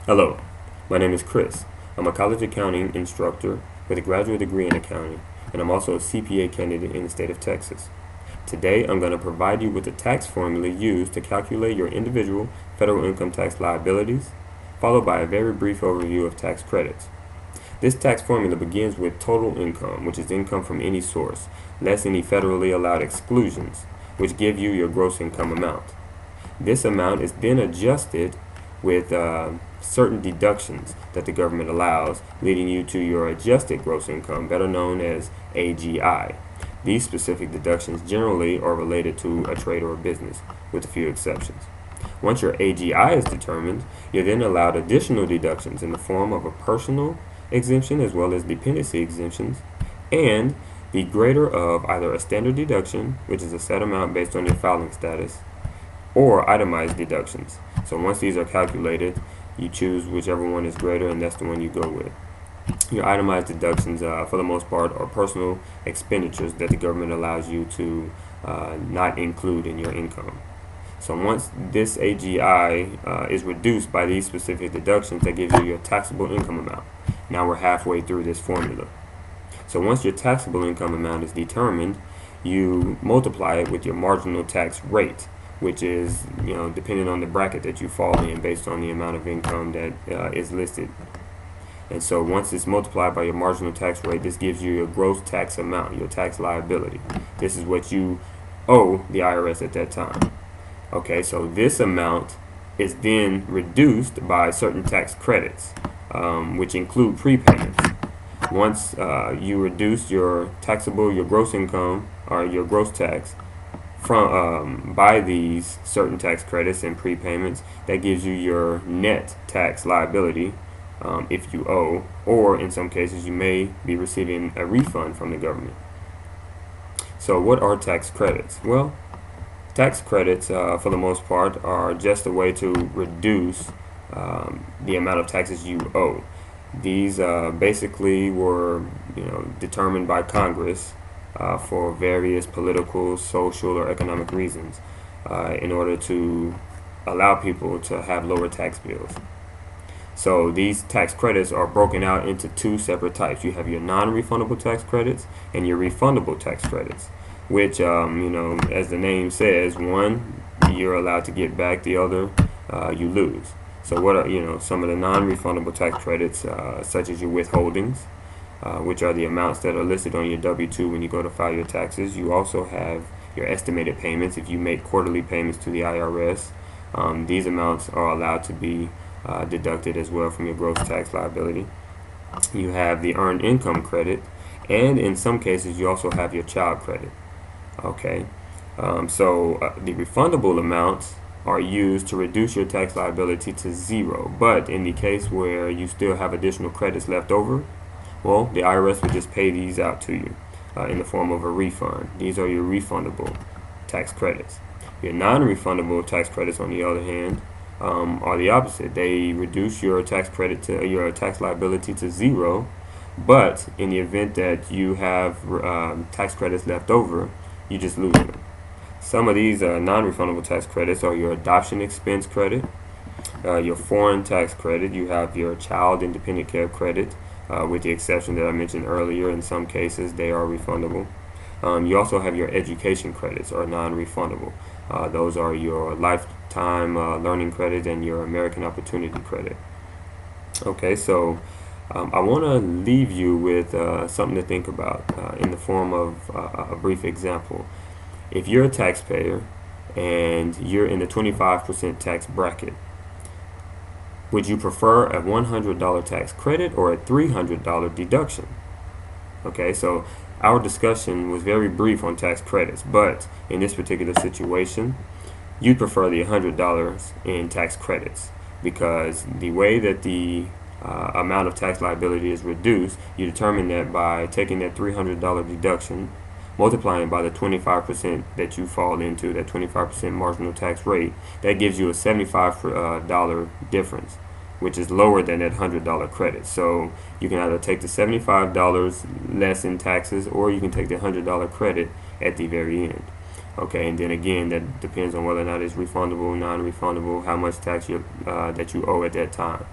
Hello, my name is Chris. I'm a college accounting instructor with a graduate degree in accounting, and I'm also a CPA candidate in the state of Texas. Today, I'm going to provide you with the tax formula used to calculate your individual federal income tax liabilities, followed by a very brief overview of tax credits. This tax formula begins with total income, which is income from any source, less any federally allowed exclusions, which give you your gross income amount. This amount is then adjusted with certain deductions that the government allows, leading you to your adjusted gross income, better known as AGI. These specific deductions generally are related to a trade or a business, with a few exceptions. Once your AGI is determined, you're then allowed additional deductions in the form of a personal exemption as well as dependency exemptions, and the greater of either a standard deduction, which is a set amount based on your filing status, or itemized deductions. So once these are calculated, you choose whichever one is greater, and that's the one you go with. Your itemized deductions, for the most part, are personal expenditures that the government allows you to not include in your income. So once this AGI is reduced by these specific deductions, that gives you your taxable income amount. Now we're halfway through this formula. So once your taxable income amount is determined, you multiply it with your marginal tax rate, which is, depending on the bracket that you fall in based on the amount of income that is listed. And so once it's multiplied by your marginal tax rate, this gives you your gross tax amount, your tax liability. This is what you owe the IRS at that time. Okay, so this amount is then reduced by certain tax credits, which include prepayments. Once you reduce your gross income, or your gross tax, from by these certain tax credits and prepayments, that gives you your net tax liability, if you owe, or in some cases you may be receiving a refund from the government. So what are tax credits? Well, tax credits, for the most part, are just a way to reduce the amount of taxes you owe. These basically were, determined by Congress for various political, social, or economic reasons, in order to allow people to have lower tax bills. So these tax credits are broken out into two separate types. You have your non-refundable tax credits and your refundable tax credits, which, as the name says, one, you're allowed to get back, the other, you lose. So what are, some of the non-refundable tax credits, such as your withholdings, which are the amounts that are listed on your W-2 when you go to file your taxes. You also have your estimated payments. If you make quarterly payments to the IRS, these amounts are allowed to be deducted as well from your gross tax liability. You have the earned income credit, and in some cases you also have your child credit. Okay, the refundable amounts are used to reduce your tax liability to zero, but in the case where you still have additional credits left over, well, the IRS will just pay these out to you in the form of a refund. These are your refundable tax credits. Your non-refundable tax credits, on the other hand, are the opposite. They reduce your tax liability to zero, but in the event that you have tax credits left over, you just lose them. Some of these non-refundable tax credits are your adoption expense credit, your foreign tax credit. You have your child independent care credit, with the exception that I mentioned earlier. In some cases, they are refundable. You also have your education credits, or non-refundable. Those are your lifetime learning credit and your American Opportunity credit. Okay, so I want to leave you with something to think about in the form of a brief example. If you're a taxpayer and you're in the 25% tax bracket, would you prefer a $100 tax credit or a $300 deduction? Okay, so our discussion was very brief on tax credits, but in this particular situation, you'd prefer the $100 in tax credits, because the way that the amount of tax liability is reduced, you determine that by taking that $300 deduction, multiplying by the 25% that you fall into, that 25% marginal tax rate, that gives you a $75 difference, which is lower than that $100 credit. So you can either take the $75 less in taxes, or you can take the $100 credit at the very end. Okay, and then again, that depends on whether or not it's refundable, non-refundable, how much tax that you owe at that time.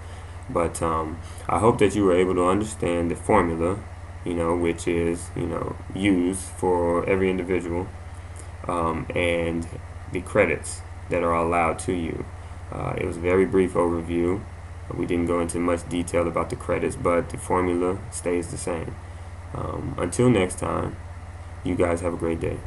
But I hope that you were able to understand the formula, which is, used for every individual, and the credits that are allowed to you. It was a very brief overview. We didn't go into much detail about the credits, but the formula stays the same. Until next time, you guys have a great day.